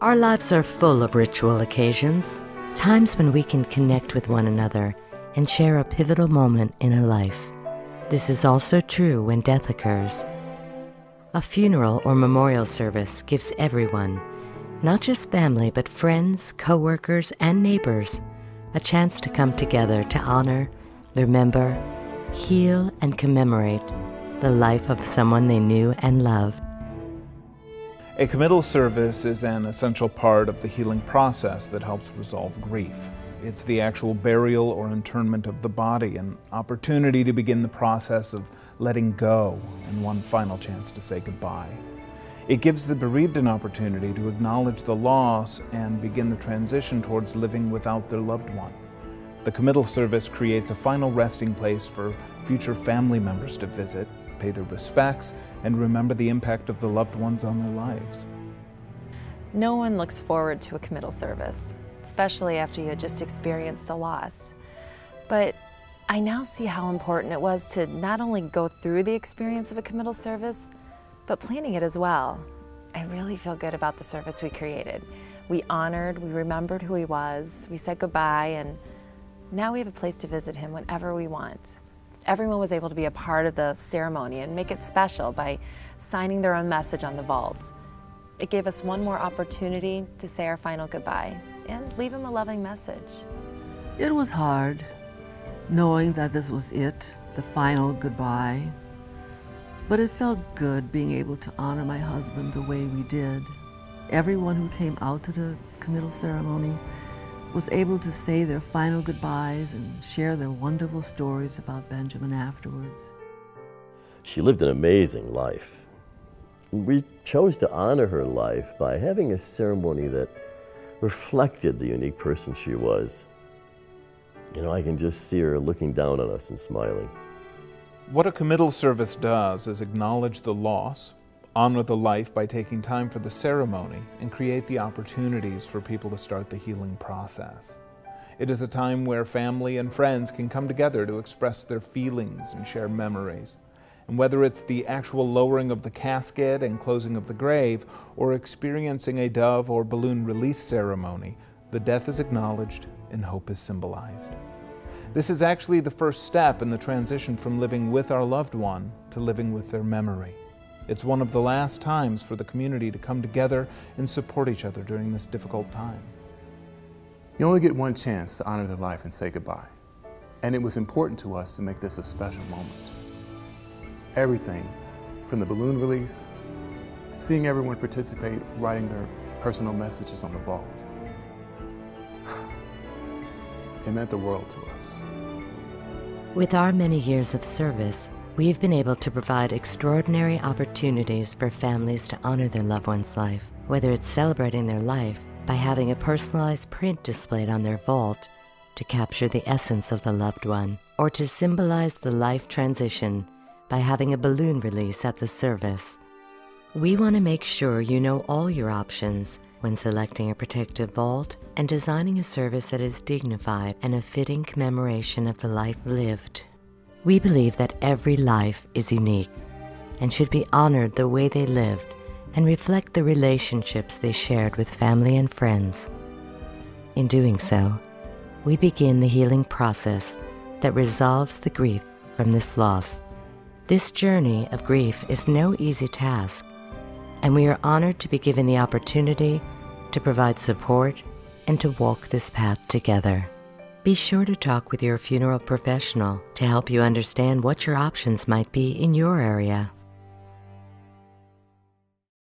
Our lives are full of ritual occasions, times when we can connect with one another and share a pivotal moment in a life. This is also true when death occurs. A funeral or memorial service gives everyone, not just family, but friends, co-workers, and neighbors, a chance to come together to honor, remember, heal, and commemorate the life of someone they knew and loved. A committal service is an essential part of the healing process that helps resolve grief. It's the actual burial or internment of the body, an opportunity to begin the process of letting go and one final chance to say goodbye. It gives the bereaved an opportunity to acknowledge the loss and begin the transition towards living without their loved one. The committal service creates a final resting place for future family members to visit, pay their respects, and remember the impact of the loved ones on their lives. No one looks forward to a committal service, especially after you had just experienced a loss. But I now see how important it was to not only go through the experience of a committal service, but planning it as well. I really feel good about the service we created. We honored, we remembered who he was, we said goodbye, and now we have a place to visit him whenever we want. Everyone was able to be a part of the ceremony and make it special by signing their own message on the vault. It gave us one more opportunity to say our final goodbye and leave him a loving message. It was hard, knowing that this was it, the final goodbye. But it felt good being able to honor my husband the way we did. Everyone who came out to the committal ceremony was able to say their final goodbyes and share their wonderful stories about Benjamin afterwards. She lived an amazing life. We chose to honor her life by having a ceremony that reflected the unique person she was. You know, I can just see her looking down on us and smiling. What a committal service does is acknowledge the loss, honor the life by taking time for the ceremony, and create the opportunities for people to start the healing process. It is a time where family and friends can come together to express their feelings and share memories. And whether it's the actual lowering of the casket and closing of the grave, or experiencing a dove or balloon release ceremony, the death is acknowledged and hope is symbolized. This is actually the first step in the transition from living with our loved one to living with their memory. It's one of the last times for the community to come together and support each other during this difficult time. You only get one chance to honor their life and say goodbye. And it was important to us to make this a special moment. Everything from the balloon release to seeing everyone participate, writing their personal messages on the vault. It meant the world to us. With our many years of service, we've been able to provide extraordinary opportunities for families to honor their loved one's life, whether it's celebrating their life by having a personalized print displayed on their vault to capture the essence of the loved one, or to symbolize the life transition by having a balloon release at the service. We want to make sure you know all your options when selecting a protective vault and designing a service that is dignified and a fitting commemoration of the life lived. We believe that every life is unique and should be honored the way they lived and reflect the relationships they shared with family and friends. In doing so, we begin the healing process that resolves the grief from this loss. This journey of grief is no easy task, and we are honored to be given the opportunity to provide support and to walk this path together. Be sure to talk with your funeral professional to help you understand what your options might be in your area.